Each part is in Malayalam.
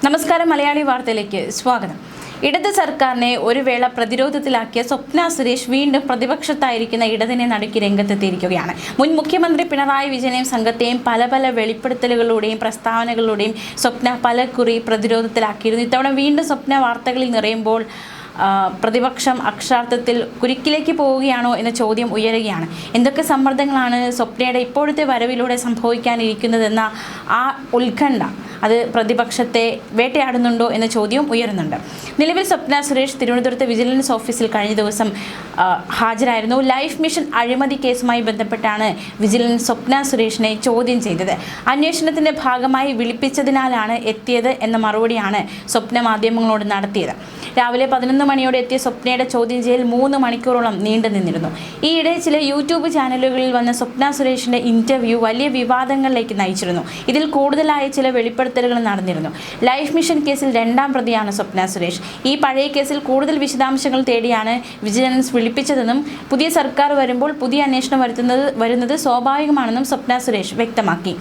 നമസ്കാരം, മലയാളി വാർത്തയിലേക്ക് സ്വാഗതം. ഇടത് സർക്കാരിനെ ഒരു വേള പ്രതിരോധത്തിലാക്കിയ സ്വപ്ന സുരേഷ് വീണ്ടും പ്രതിപക്ഷത്തായിരിക്കുന്ന ഇടതിനെ നടുക്കി രംഗത്തെത്തിയിരിക്കുകയാണ്. മുൻ മുഖ്യമന്ത്രി പിണറായി വിജയനെയും സംഘത്തെയും പല വെളിപ്പെടുത്തലുകളിലൂടെയും പ്രസ്താവനകളിലൂടെയും സ്വപ്ന പലകുറി പ്രതിരോധത്തിലാക്കിയിരുന്നു. ഇത്തവണ വീണ്ടും സ്വപ്ന വാർത്തകളിൽ നിറയുമ്പോൾ പ്രതിപക്ഷം അക്ഷരാർത്ഥത്തിൽ കുരുക്കിലേക്ക് പോവുകയാണോ എന്ന ചോദ്യം ഉയരുകയാണ്. എന്തൊക്കെ സമ്മർദ്ദങ്ങളാണ് സ്വപ്നയുടെ ഇപ്പോഴത്തെ വരവിലൂടെ സംഭവിക്കാനിരിക്കുന്നതെന്ന ആ ഉത്കണ്ഠ അത് പ്രതിപക്ഷത്തെ വേട്ടയാടുന്നുണ്ടോ എന്ന ചോദ്യവും ഉയരുന്നുണ്ട്. നിലവിൽ സ്വപ്ന സുരേഷ് തിരുവനന്തപുരത്ത് വിജിലൻസ് ഓഫീസിൽ കഴിഞ്ഞ ദിവസം ഹാജരായിരുന്നു. ലൈഫ് മിഷൻ അഴിമതി കേസുമായി ബന്ധപ്പെട്ടാണ് വിജിലൻസ് സ്വപ്ന സുരേഷിനെ ചോദ്യം ചെയ്തത്. അന്വേഷണത്തിന്റെ ഭാഗമായി വിളിപ്പിച്ചതിനാലാണ് എത്തിയത് എന്ന മറുപടിയാണ് സ്വപ്ന മാധ്യമങ്ങളോട് നടത്തിയത്. രാവിലെ 11 മണിയോടെ എത്തിയ സ്വപ്നയുടെ ചോദ്യം ചെയ്യൽ 3 മണിക്കൂറോളം നീണ്ടു നിന്നിരുന്നു. ഈയിടെ ചില യൂട്യൂബ് ചാനലുകളിൽ വന്ന സ്വപ്ന സുരേഷിന്റെ ഇന്റർവ്യൂ വലിയ വിവാദങ്ങളിലേക്ക് നയിച്ചിരുന്നു. ഇതിൽ കൂടുതലായ ചില വെളിപ്പെടുത്തലുകൾ നടന്നിരുന്നു. ലൈഫ് മിഷൻ കേസിൽ 2ാം പ്രതിയാണ് സ്വപ്ന സുരേഷ്. ഈ പഴയ കേസിൽ കൂടുതൽ വിശദാംശങ്ങൾ തേടിയാണ് വിജിലൻസ് വിളിപ്പിച്ചതെന്നും പുതിയ സർക്കാർ വരുമ്പോൾ പുതിയ അന്വേഷണം വരുന്നത് സ്വാഭാവികമാണെന്നും സ്വപ്ന സുരേഷ് വ്യക്തമാക്കി.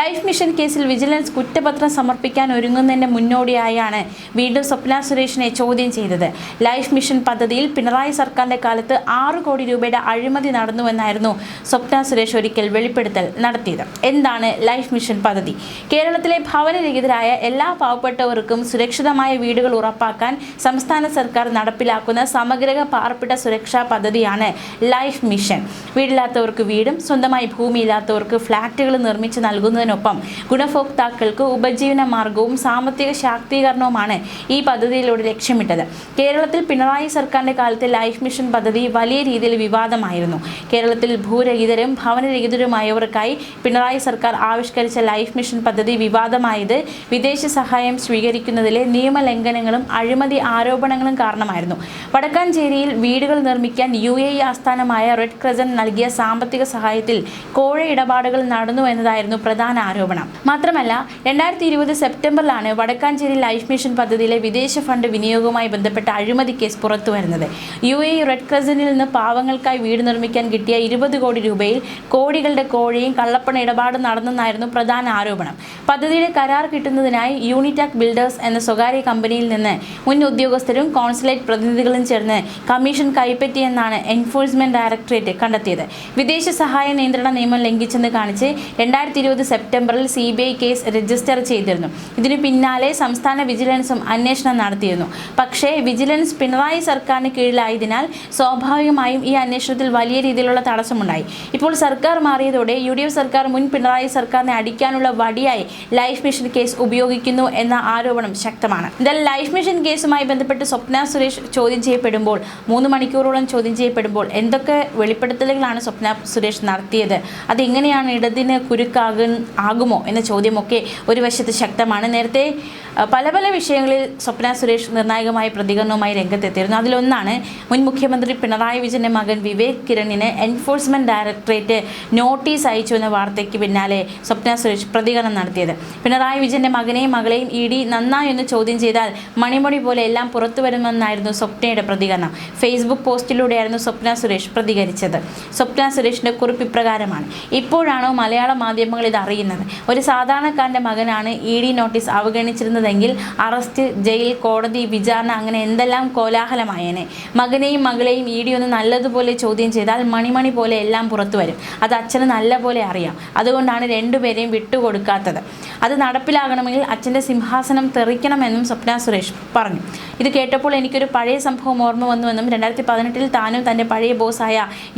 ലൈഫ് മിഷൻ കേസിൽ വിജിലൻസ് കുറ്റപത്രം സമർപ്പിക്കാൻ ഒരുങ്ങുന്നതിന്റെ മുന്നോടിയായാണ് വീണ്ടും സ്വപ്ന സുരേഷിനെ ചോദ്യം ചെയ്തത്. ലൈഫ് മിഷൻ പദ്ധതിയിൽ പിണറായി സർക്കാരിന്റെ കാലത്ത് 6 കോടി രൂപയുടെ അഴിമതി നടന്നുവെന്നായിരുന്നു സ്വപ്ന സുരേഷ് ഒരിക്കൽ വെളിപ്പെടുത്തൽ നടത്തിയത്. എന്താണ് ലൈഫ് മിഷൻ പദ്ധതി? കേരളത്തിലെ ഭവനരഹിതരായ എല്ലാ പാവപ്പെട്ടവർക്കും സുരക്ഷിതമായ വീടുകൾ ഉറപ്പാക്കാൻ സംസ്ഥാന സർക്കാർ നടപ്പിലാക്കുന്ന സമഗ്ര പാർപ്പിട സുരക്ഷാ പദ്ധതിയാണ് ലൈഫ് മിഷൻ. വീടില്ലാത്തവർക്ക് വീടും സ്വന്തമായി ഭൂമിയില്ലാത്തവർക്ക് ഫ്ളാറ്റുകൾ നിർമ്മിച്ച് നൽകുന്നതിനൊപ്പം ഗുണഭോക്താക്കൾക്ക് ഉപജീവന മാർഗവും സാമ്പത്തിക ശാക്തീകരണവുമാണ് ഈ പദ്ധതിയിലൂടെ ലക്ഷ്യമിട്ടത്. കേരളത്തിൽ പിണറായി സർക്കാരിന്റെ കാലത്ത് ലൈഫ് മിഷൻ പദ്ധതി വലിയ രീതിയിൽ വിവാദമായിരുന്നു. കേരളത്തിൽ ഭൂരഹിതരും ഭവനരഹിതരുമായവർക്കായി പിണറായി സർക്കാർ ആവിഷ്കരിച്ച ലൈഫ് മിഷൻ പദ്ധതി വിവാദമായത് വിദേശ സഹായം സ്വീകരിക്കുന്നതിലെ നിയമലംഘനങ്ങളും അഴിമതി ആരോപണങ്ങളും കാരണമായിരുന്നു. വടക്കാഞ്ചേരിയിൽ വീടുകൾ നിർമ്മിക്കാൻ UAE ആസ്ഥാനമായ റെഡ് ക്രസന്റ് നൽകിയ സാമ്പത്തിക സഹായത്തിൽ കോഴ ഇടപാടുകൾ നടന്നു എന്നതായിരുന്നു പ്രധാന ആരോപണം. മാത്രമല്ല 2020 സെപ്റ്റംബറിലാണ് വടക്കാഞ്ചേരി ലൈഫ് മിഷൻ പദ്ധതിയിലെ വിദേശ ഫണ്ട് വിനിയോഗവുമായി ബന്ധപ്പെട്ട അഴിമതി കേസ് പുറത്തു വരുന്നത്. UAE റെഡ് ക്രസന്റിൽ നിന്ന് പാവങ്ങൾക്കായി വീട് നിർമ്മിക്കാൻ കിട്ടിയ 20 കോടി രൂപയിൽ കോടികളുടെ കോഴയും കള്ളപ്പണ ഇടപാട് നടന്നെന്നായിരുന്നു പ്രധാന ആരോപണം. പദ്ധതിയുടെ കരാർ കിട്ടുന്നതിനായി യൂണിടാക് ബിൽഡേഴ്സ് എന്ന സ്വകാര്യ കമ്പനിയിൽ നിന്ന് മുൻ ഉദ്യോഗസ്ഥരും കോൺസുലേറ്റ് പ്രതിനിധികളും ചേർന്ന് കമ്മീഷൻ കൈപ്പറ്റിയെന്നാണ് എൻഫോഴ്സ്മെന്റ് ഡയറക്ടറേറ്റ് കണ്ടെത്തിയത്. വിദേശ സഹായ നിയന്ത്രണ നിയമം ലംഘിച്ചെന്ന് കാണിച്ച് 2020 സെപ്റ്റംബറിൽ CBI കേസ് രജിസ്റ്റർ ചെയ്തിരുന്നു. ഇതിനു പിന്നാലെ സംസ്ഥാന വിജിലൻസും അന്വേഷണം നടത്തിയിരുന്നു. പക്ഷേ വിജിലൻസ് പിണറായി സർക്കാരിന് കീഴിലായതിനാൽ സ്വാഭാവികമായും ഈ അന്വേഷണത്തിൽ വലിയ രീതിയിലുള്ള തടസ്സമുണ്ടായി. ഇപ്പോൾ സർക്കാർ മാറിയതോടെ UDF സർക്കാർ മുൻ പിണറായി സർക്കാരിനെ അടിക്കാനുള്ള വടിയായി ലൈഫ് മിഷൻ കേസ് ഉപയോഗിക്കുന്നു എന്ന ആരോപണം ശക്തമാണ്. എന്നാൽ ലൈഫ് മിഷൻ കേസുമായി ബന്ധപ്പെട്ട് സ്വപ്ന സുരേഷ് ചോദ്യം ചെയ്യപ്പെടുമ്പോൾ 3 മണിക്കൂറോളം ചോദ്യം ചെയ്യപ്പെടുമ്പോൾ എന്തൊക്കെ വെളിപ്പെടുത്തലുകളാണ് സ്വപ്ന സുരേഷ് നടത്തിയത്? അതെങ്ങനെയാണ് ഇടതിന് കുരുക്കാകുമോ എന്ന ചോദ്യമൊക്കെ ഒരു വശത്ത് ശക്തമാണ്. നേരത്തെ പല വിഷയങ്ങളിൽ സ്വപ്ന സുരേഷ് നിർണായകമായ പ്രതികരണവുമായി രംഗത്തെത്തിയിരുന്നു. അതിലൊന്നാണ് മുൻ മുഖ്യമന്ത്രി പിണറായി വിജയന്റെ മകൻ വിവേക് കിരണിന് എൻഫോഴ്സ്മെന്റ് ഡയറക്ടറേറ്റ് നോട്ടീസ് അയച്ചു എന്ന വാർത്തയ്ക്ക് പിന്നാലെ സ്വപ്ന സുരേഷ് പ്രതികരണം നടത്തിയത്. പിണറായി വിജയന്റെ മകനെയും മകളെയും ED നന്നായി എന്ന് ചോദ്യം ചെയ്താൽ മണിമൊഴി പോലെ എല്ലാം പുറത്തു വരുമെന്നായിരുന്നു സ്വപ്നയുടെ പ്രതികരണം. ഫേസ്ബുക്ക് പോസ്റ്റിലൂടെയായിരുന്നു സ്വപ്ന സുരേഷ് പ്രതികരിച്ചത്. സ്വപ്ന സുരേഷിന്റെ കുറിപ്പ് ഇപ്രകാരമാണ്: ഇപ്പോഴാണോ മലയാള മാധ്യമങ്ങൾ ഇത് അറിയുന്നത്? ഒരു സാധാരണക്കാരന്റെ മകനാണ് ED നോട്ടീസ് അവഗണിച്ചിരുന്നതെങ്കിൽ അറസ്റ്റ്, ജയിൽ, കോടതി, വിചാരണ അങ്ങനെ എന്തെല്ലാം കോലാഹലമായേനെ. മകനെയും മകളെയും ED ഒന്ന് നല്ലതുപോലെ ചോദ്യം ചെയ്താൽ മണിമണി പോലെ എല്ലാം പുറത്തു വരും. അത് അച്ഛന് നല്ലപോലെ അറിയാം. അതുകൊണ്ടാണ് രണ്ടുപേരെയും വിട്ടുകൊടുക്കാത്തത്. അത് നടപ്പിലാകണമെങ്കിൽ അച്ഛൻ്റെ സിംഹാസനം തെറിക്കണമെന്നും സ്വപ്ന സുരേഷ് പറഞ്ഞു. ഇത് കേട്ടപ്പോൾ എനിക്കൊരു പഴയ സംഭവം ഓർമ്മ വന്നുവെന്നും 2018 താനും തൻ്റെ പഴയ ബോസായ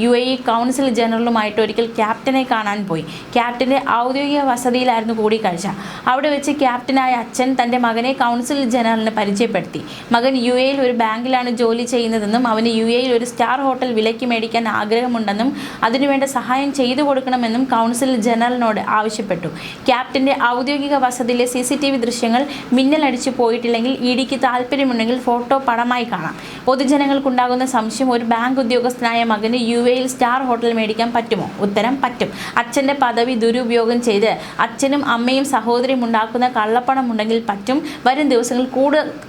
UAE കൗൺസിൽ ജനറലുമായിട്ട് ഒരിക്കൽ ക്യാപ്റ്റനെ കാണാൻ പോയി. ക്യാപ്റ്റൻ്റെ ഔദ്യോഗിക വസതിയിലായിരുന്നു കൂടിക്കാഴ്ച. അവിടെ വെച്ച് ക്യാപ്റ്റനായ അച്ഛൻ തൻ്റെ മകനെ കൗൺസിൽ ജനറലിന് പരിചയപ്പെടുത്തി. മകൻ UAEയിൽ ഒരു ബാങ്കിലാണ് ജോലി ചെയ്യുന്നതെന്നും അവന് UAEയിൽ ഒരു സ്റ്റാർ ഹോട്ടൽ വിലയ്ക്ക് മേടിക്കാൻ ആഗ്രഹമുണ്ടെന്നും അതിനുവേണ്ട സഹായം ചെയ്തു കൊടുക്കണമെന്നും കൗൺസിൽ ജനറലിനോട് ആവശ്യപ്പെട്ടു. ക്യാപ്റ്റൻ്റെ ഔദ്യോഗിക വസതിയിലെ CCTV ദൃശ്യങ്ങൾ മിന്നലടിച്ചു പോയിട്ടില്ലെങ്കിൽ EDക്ക് താല്പര്യമുണ്ടെങ്കിൽ അല്ലെങ്കിൽ ഫോട്ടോ പടമായി കാണാം. പൊതുജനങ്ങൾക്കുണ്ടാകുന്ന സംശയം, ഒരു ബാങ്ക് ഉദ്യോഗസ്ഥനായ മകന് UAE സ്റ്റാർ ഹോട്ടൽ മേടിക്കാൻ പറ്റുമോ? ഉത്തരം പറ്റും. അച്ഛൻ്റെ പദവി ദുരുപയോഗം ചെയ്ത് അച്ഛനും അമ്മയും സഹോദരിയും ഉണ്ടാക്കുന്ന കള്ളപ്പണം ഉണ്ടെങ്കിൽ പറ്റും. വരും ദിവസങ്ങളിൽ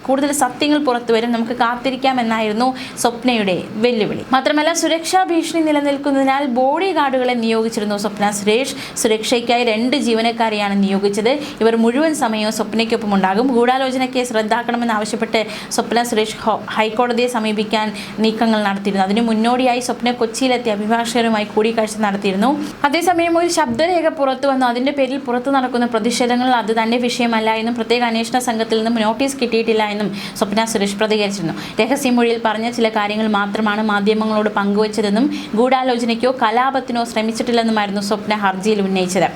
കൂടുതൽ സത്യങ്ങൾ പുറത്തു വരും, നമുക്ക് കാത്തിരിക്കാമെന്നായിരുന്നു സ്വപ്നയുടെ വെല്ലുവിളി. മാത്രമല്ല, സുരക്ഷാ ഭീഷണി നിലനിൽക്കുന്നതിനാൽ ബോഡി ഗാർഡുകളെ നിയോഗിച്ചിരുന്നു സ്വപ്ന സുരേഷ്. സുരക്ഷയ്ക്കായി 2 ജീവനക്കാരെയാണ് നിയോഗിച്ചത്. ഇവർ മുഴുവൻ സമയവും സ്വപ്നയ്ക്കൊപ്പം ഉണ്ടാകും. ഗൂഢാലോചന കേസ് റദ്ദാക്കണമെന്നാവശ്യപ്പെട്ട് സ്വപ്ന സുരേഷ് ഹൈക്കോടതിയെ സമീപിക്കാൻ നീക്കങ്ങൾ നടത്തിയിരുന്നു. അതിനു മുന്നോടിയായി സ്വപ്ന കൊച്ചിയിലെത്തി അഭിഭാഷകരുമായി കൂടിക്കാഴ്ച നടത്തിയിരുന്നു. അതേസമയം ഒരു ശബ്ദരേഖ പുറത്തു വന്നു. അതിന്റെ പേരിൽ പുറത്തു നടക്കുന്ന പ്രതിഷേധങ്ങൾ അത് തന്റെ വിഷയമല്ല എന്നും പ്രത്യേക അന്വേഷണ സംഘത്തിൽ നിന്നും നോട്ടീസ് കിട്ടിയിട്ടില്ല എന്നും സ്വപ്ന സുരേഷ് പ്രതികരിച്ചിരുന്നു. രഹസ്യമൊഴിയിൽ പറഞ്ഞ ചില കാര്യങ്ങൾ മാത്രമാണ് മാധ്യമങ്ങളോട് പങ്കുവച്ചതെന്നും ഗൂഢാലോചനയ്ക്കോ കലാപത്തിനോ ശ്രമിച്ചിട്ടില്ലെന്നുമായിരുന്നു സ്വപ്ന ഹർജിയിൽ ഉന്നയിച്ചത്.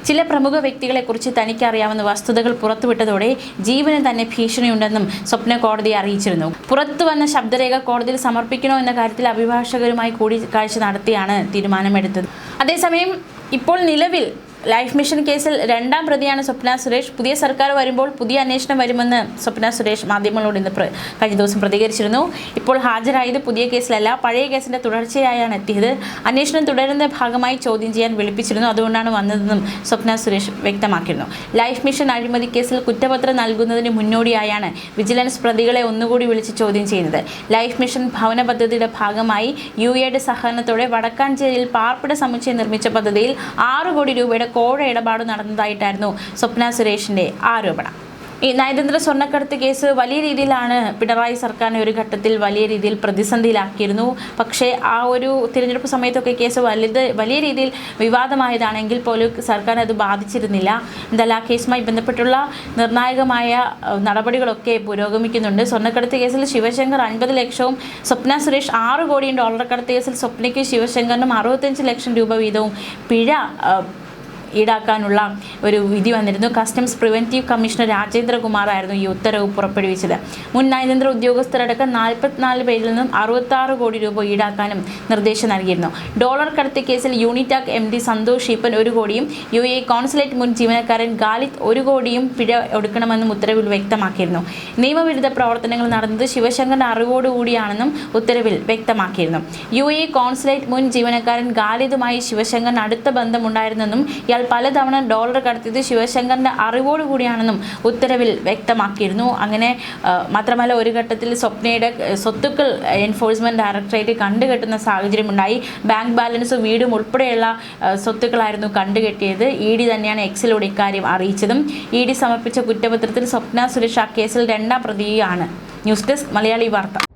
ചില പ്രമുഖ വ്യക്തികളെക്കുറിച്ച് തനിക്കറിയാവുന്ന വസ്തുതകൾ പുറത്തുവിട്ടതോടെ ജീവന് തന്നെ ഭീഷണിയുണ്ടെന്നും സ്വപ്ന കോടതിയെ അറിയിച്ചിരുന്നു. പുറത്തു വന്ന ശബ്ദരേഖ കോടതിയിൽ സമർപ്പിക്കണോ എന്ന കാര്യത്തിൽ അഭിഭാഷകരുമായി കൂടിക്കാഴ്ച നടത്തിയാണ് തീരുമാനമെടുത്തത്. അതേസമയം ഇപ്പോൾ നിലവിൽ ലൈഫ് മിഷൻ കേസിൽ 2ാം പ്രതിയാണ് സ്വപ്ന സുരേഷ്. പുതിയ സർക്കാർ വരുമ്പോൾ പുതിയ അന്വേഷണം വരുമെന്ന് സ്വപ്ന സുരേഷ് മാധ്യമങ്ങളോട് ഇന്ന് കഴിഞ്ഞ ദിവസം പ്രതികരിച്ചിരുന്നു. ഇപ്പോൾ ഹാജരായത് പുതിയ കേസിലല്ല, പഴയ കേസിന്റെ തുടർച്ചയായാണ് എത്തിയത്. അന്വേഷണം തുടരുന്ന ഭാഗമായി ചോദ്യം ചെയ്യാൻ വിളിപ്പിച്ചിരുന്നു, അതുകൊണ്ടാണ് വന്നതെന്നും സ്വപ്ന സുരേഷ് വ്യക്തമാക്കിയിരുന്നു. ലൈഫ് മിഷൻ അഴിമതി കേസിൽ കുറ്റപത്രം നൽകുന്നതിന് മുന്നോടിയായാണ് വിജിലൻസ് പ്രതികളെ ഒന്നുകൂടി വിളിച്ച് ചോദ്യം ചെയ്യുന്നത്. ലൈഫ് മിഷൻ ഭവന പദ്ധതിയുടെ ഭാഗമായി UAEയുടെ സഹകരണത്തോടെ വടക്കാഞ്ചേരിയിൽ പാർപ്പിട സമുച്ചയം നിർമ്മിച്ച പദ്ധതിയിൽ 6 കോടി രൂപയുടെ കോഴ ഇടപാട് നടന്നതായിട്ടായിരുന്നു സ്വപ്ന സുരേഷിന്റെ ആരോപണം. ഈ നയതന്ത്ര സ്വർണ്ണക്കടത്ത് കേസ് വലിയ രീതിയിലാണ് പിണറായി സർക്കാരിനെ ഒരു ഘട്ടത്തിൽ വലിയ രീതിയിൽ പ്രതിസന്ധിയിലാക്കിയിരുന്നു. പക്ഷേ ആ ഒരു തിരഞ്ഞെടുപ്പ് സമയത്തൊക്കെ കേസ് വലിയ രീതിയിൽ വിവാദമായതാണെങ്കിൽ പോലും സർക്കാർ അത് ബാധിച്ചിരുന്നില്ല. എന്തായാലും ആ കേസുമായി ബന്ധപ്പെട്ടുള്ള നിർണായകമായ നടപടികളൊക്കെ പുരോഗമിക്കുന്നുണ്ട്. സ്വർണ്ണക്കടത്ത് കേസിൽ ശിവശങ്കർ 50 ലക്ഷവും സ്വപ്ന സുരേഷ് 6 കോടിയും, ഡോളർ കടത്ത് കേസിൽ സ്വപ്നയ്ക്കും ശിവശങ്കറിനും 65 ലക്ഷം രൂപ വീതവും പിഴ ഈടാക്കാനുള്ള ഒരു വിധി വന്നിരുന്നു. കസ്റ്റംസ് പ്രിവെൻറ്റീവ് കമ്മീഷണർ രാജേന്ദ്രകുമാറായിരുന്നു ഈ ഉത്തരവ് പുറപ്പെടുവിച്ചത്. മുൻ നയതന്ത്ര ഉദ്യോഗസ്ഥരടക്കം 44 പേരിൽ നിന്നും 66 കോടി രൂപ ഈടാക്കാനും നിർദ്ദേശം നൽകിയിരുന്നു. ഡോളർ കടത്ത് കേസിൽ യൂണിറ്റാക് MD സന്തോഷ് ഷീപ്പൻ 1 കോടിയും UAE കോൺസുലേറ്റ് മുൻ ജീവനക്കാരൻ ഗാലിദ് 1 കോടിയും പിഴ ഒടുക്കണമെന്നും ഉത്തരവിൽ വ്യക്തമാക്കിയിരുന്നു. നിയമവിരുദ്ധ പ്രവർത്തനങ്ങൾ നടന്നത് ശിവശങ്കറിന്റെ അറിവോടുകൂടിയാണെന്നും ഉത്തരവിൽ വ്യക്തമാക്കിയിരുന്നു. UAE കോൺസുലേറ്റ് മുൻ ജീവനക്കാരൻ ഗാലിദുമായി ശിവശങ്കറിന് അടുത്ത ബന്ധമുണ്ടായിരുന്നെന്നും പലതവണ ഡോളർ കടത്തിയത് ശിവശങ്കറിന്റെ അറിവോടുകൂടിയാണെന്നും ഉത്തരവിൽ വ്യക്തമാക്കിയിരുന്നു. അങ്ങനെ മാത്രമല്ല, ഒരു ഘട്ടത്തിൽ സ്വപ്നയുടെ സ്വത്തുക്കൾ എൻഫോഴ്സ്മെന്റ് ഡയറക്ടറേറ്റ് കണ്ടുകെട്ടുന്ന സാഹചര്യമുണ്ടായി. ബാങ്ക് ബാലൻസും വീടും ഉൾപ്പെടെയുള്ള സ്വത്തുക്കളായിരുന്നു കണ്ടുകെട്ടിയത്. ED തന്നെയാണ് എക്സിലൂടെ ഇക്കാര്യം അറിയിച്ചതും. ED സമർപ്പിച്ച കുറ്റപത്രത്തിൽ സ്വപ്ന സുരേഷ് ആ കേസിൽ 2ാം പ്രതിയാണ്. ന്യൂസ് ഡെസ്ക് മലയാളി വാർത്ത.